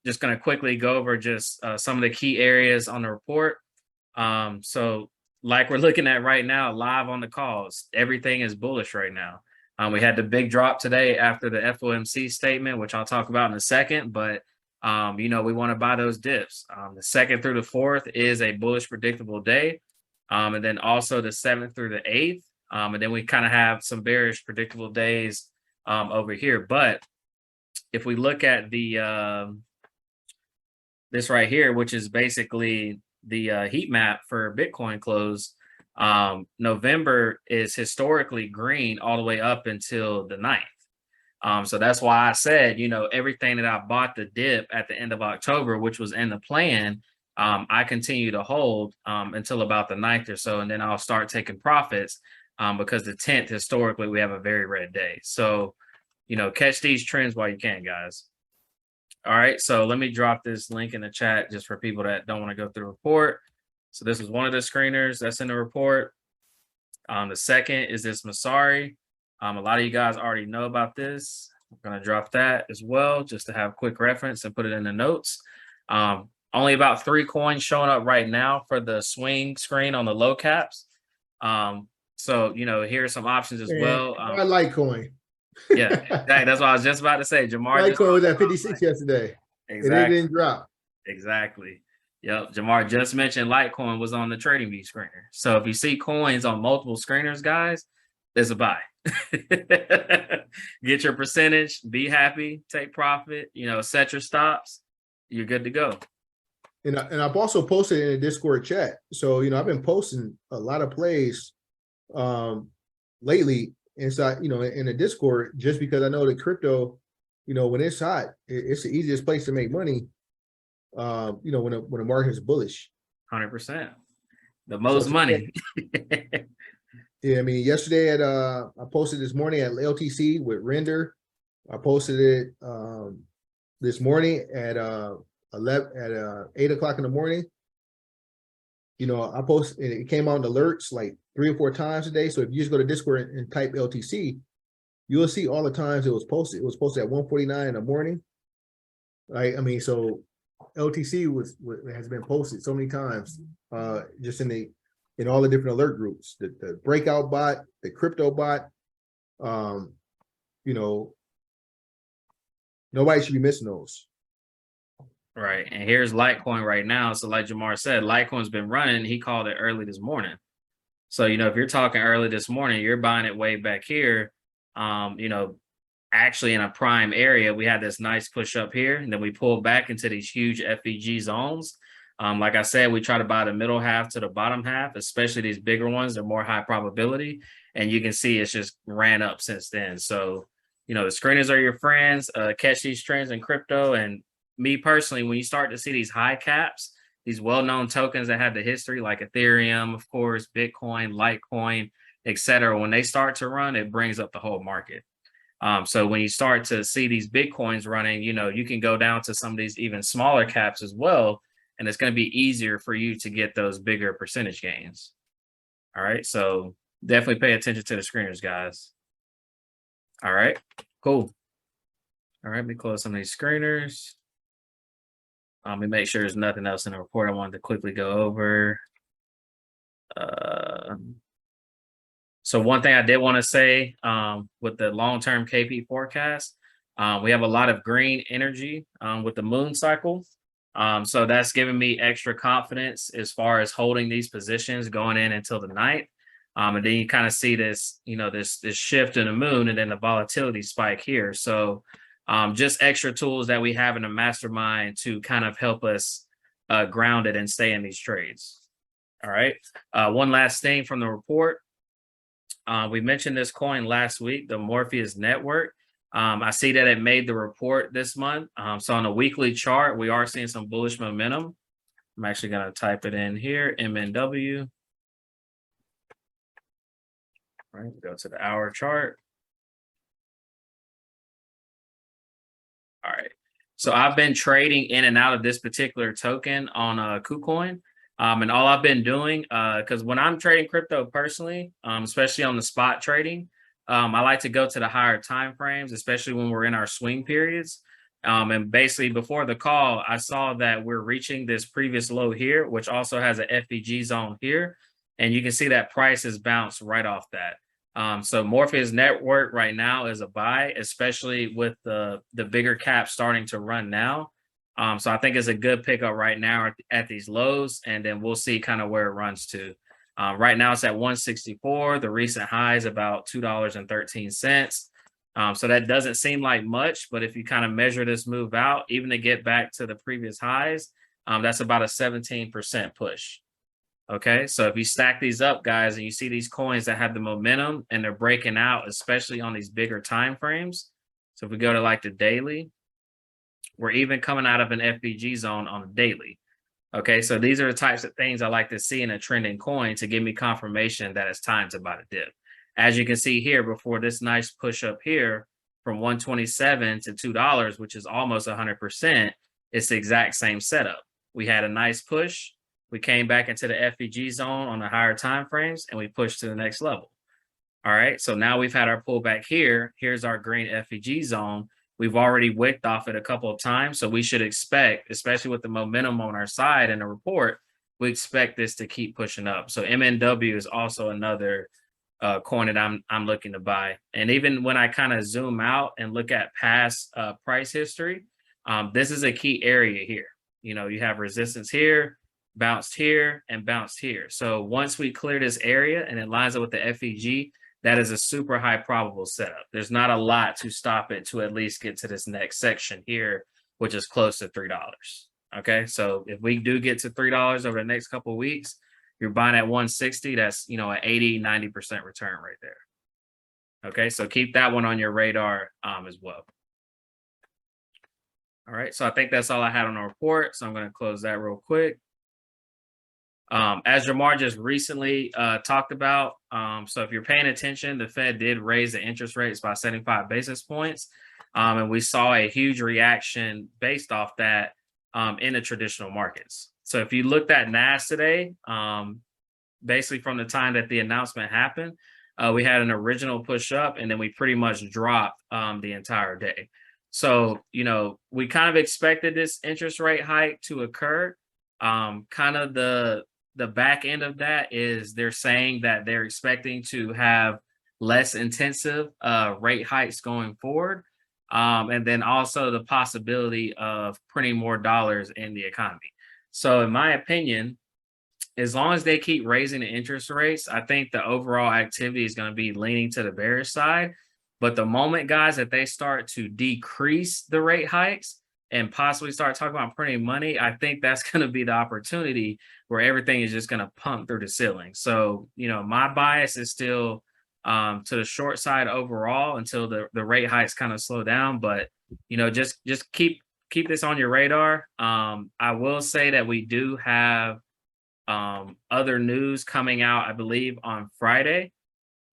just going to quickly go over just some of the key areas on the report. So like we're looking at right now, live on the calls, everything is bullish right now. We had the big drop today after the FOMC statement, which I'll talk about in a second, but we want to buy those dips. The 2nd through the 4th is a bullish predictable day. And then also the 7th through the 8th. And then we kind of have some bearish predictable days over here. But if we look at the this right here, which is basically the heat map for Bitcoin close, November is historically green all the way up until the 9th. So that's why I said, everything that I bought the dip at the end of October, which was in the plan, I continue to hold until about the 9th or so, and then I'll start taking profits because the 10th, historically, we have a very red day. So, catch these trends while you can, guys. All right, so let me drop this link in the chat just for people that don't want to go through the report. So this is one of the screeners that's in the report. The second is this Masari. A lot of you guys already know about this. I'm going to drop that as well just to have quick reference and put it in the notes. Only about 3 coins showing up right now for the swing screen on the low caps. So, here are some options as well. I like coin. Yeah, exactly. That's what I was just about to say. Jamar Litecoin was at 56 yesterday. Exactly. And it didn't drop. Exactly. Yep. Jamar just mentioned Litecoin was on the trading view screener. So if you see coins on multiple screeners, guys, there's a buy. Get your percentage, be happy, take profit, set your stops. You're good to go. And I've also posted in the Discord chat. So, I've been posting a lot of plays lately inside, in the Discord, just because I know that crypto, when it's hot, it's the easiest place to make money. When the market is bullish. 100%. The most money. Yeah, I mean, yesterday I posted this morning at LTC with Render. I posted it this morning at 8 o'clock in the morning. I posted, it came on alerts like 3 or 4 times a day. So if you just go to Discord and type LTC, you'll see all the times it was posted. It was posted at 1:49 in the morning. Right. I mean, so LTC has been posted so many times, just in all the different alert groups, the breakout bot, the crypto bot. Nobody should be missing those. Right. And here's Litecoin right now. So like Jamar said, Litecoin's been running. He called it early this morning. So, if you're talking early this morning, you're buying it way back here. Actually in a prime area, we had this nice push up here, and then we pulled back into these huge FEG zones. Like I said, we try to buy the middle half to the bottom half, especially these bigger ones. They're more high probability. And you can see it's just ran up since then. So, the screeners are your friends. Catch these trends in crypto. And me personally, when you start to see these high caps, these well-known tokens that have the history like Ethereum, of course, Bitcoin, Litecoin, etc., when they start to run, it brings up the whole market. So when you start to see these Bitcoins running, you can go down to some of these even smaller caps as well, and it's going to be easier for you to get those bigger percentage gains. All right, so definitely pay attention to the screeners, guys. All right, cool. All right, let me close some of these screeners. Let me make sure there's nothing else in the report I wanted to quickly go over. So one thing I did want to say with the long-term KP forecast, we have a lot of green energy with the moon cycle. So that's giving me extra confidence as far as holding these positions going in until the night. And then you kind of see this, this shift in the moon and then the volatility spike here. So just extra tools that we have in the mastermind to kind of help us ground it and stay in these trades. All right. One last thing from the report. We mentioned this coin last week, the Morpheus network. I see that it made the report this month. So on a weekly chart, we are seeing some bullish momentum. I'm actually going to type it in here, MNW. All right, go to the hour chart. All right. So I've been trading in and out of this particular token on KuCoin. And all I've been doing, because when I'm trading crypto personally, especially on the spot trading, I like to go to the higher time frames, especially when we're in our swing periods. And basically before the call, I saw that we're reaching this previous low here, which also has an FVG zone here. And you can see that price has bounced right off that. So Morpheus Network right now is a buy, especially with the bigger caps starting to run now. So I think it's a good pickup right now at these lows, and then we'll see kind of where it runs to. Right now it's at 164. The recent high is about $2.13. So that doesn't seem like much, but if you kind of measure this move out, even to get back to the previous highs, that's about a 17% push. Okay, so if you stack these up, guys, and you see these coins that have the momentum and they're breaking out, especially on these bigger time frames. So if we go to like the daily, we're even coming out of an FBG zone on the daily. Okay, so these are the types of things I like to see in a trending coin to give me confirmation that it's time to buy the dip. As you can see here, before this nice push up here from 127 to $2, which is almost 100%, it's the exact same setup. We had a nice push. We came back into the FVG zone on the higher time frames, and we pushed to the next level. All right, so now we've had our pullback here. Here's our green FVG zone. We've already wicked off it a couple of times, so we should expect, especially with the momentum on our side in the report, we expect this to keep pushing up. So MNW is also another coin that I'm looking to buy. And even when I kind of zoom out and look at past price history, this is a key area here. You know, you have resistance here, bounced here, and bounced here. So once we clear this area and it lines up with the FEG, that is a super high probable setup. There's not a lot to stop it to at least get to this next section here, which is close to $3. Okay, so if we do get to $3 over the next couple of weeks, you're buying at 160, that's, you know, an 80-90% return right there. Okay, so keep that one on your radar as well. All right, so I think that's all I had on the report, so I'm going to close that real quick. As Jamar just recently talked about, so if you're paying attention, the Fed did raise the interest rates by 75 basis points, and we saw a huge reaction based off that in the traditional markets. So if you looked at NAS today, basically from the time that the announcement happened, we had an original push up, and then we pretty much dropped the entire day. So, you know, we kind of expected this interest rate hike to occur. Kind of the back end of that is they're saying that they're expecting to have less intensive rate hikes going forward. And then also the possibility of printing more dollars in the economy. So in my opinion, as long as they keep raising the interest rates, I think the overall activity is going to be leaning to the bearish side. But the moment, guys, that they start to decrease the rate hikes and possibly start talking about printing money, I think that's going to be the opportunity where everything is just going to pump through the ceiling. So, you know, my bias is still to the short side overall until the rate hikes kind of slow down. But, you know, just keep this on your radar. I will say that we do have other news coming out, I believe, on Friday.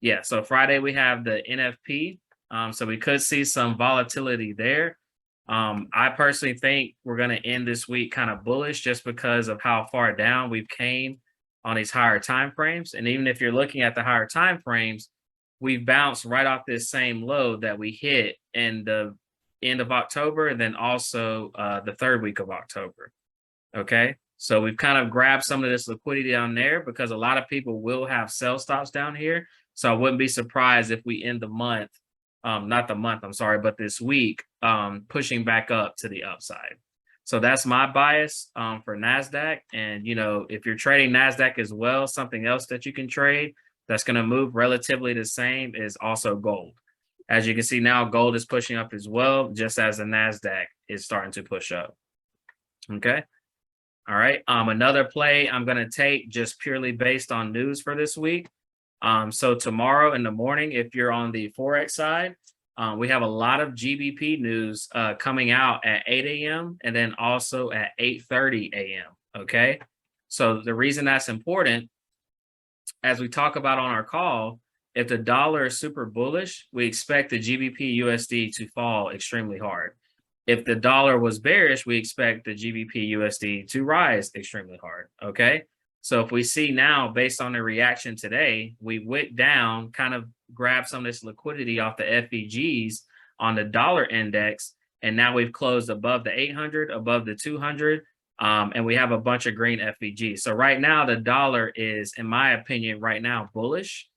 Yeah, so Friday we have the NFP. So we could see some volatility there. I personally think we're going to end this week kind of bullish just because of how far down we've came on these higher time frames. And even if you're looking at the higher time frames, we've bounced right off this same low that we hit in the end of October, and then also the third week of October. Okay, so we've kind of grabbed some of this liquidity down there because a lot of people will have sell stops down here. So I wouldn't be surprised if we end the month, not the month, I'm sorry, but this week, pushing back up to the upside. So that's my bias for NASDAQ. And, you know, if you're trading NASDAQ as well, something else that you can trade that's going to move relatively the same is also gold. As you can see now, gold is pushing up as well, just as the NASDAQ is starting to push up. Okay. All right. Another play I'm going to take just purely based on news for this week. So tomorrow in the morning, if you're on the Forex side, we have a lot of GBP news coming out at 8 a.m. and then also at 8:30 a.m. Okay. So the reason that's important, as we talk about on our call, if the dollar is super bullish, we expect the GBP USD to fall extremely hard. If the dollar was bearish, we expect the GBP USD to rise extremely hard. Okay. So if we see now, based on the reaction today, we went down, kind of grabbed some of this liquidity off the FEGs on the dollar index. and now we've closed above the 800, above the 200, and we have a bunch of green FVG. So right now the dollar is, in my opinion, right now bullish.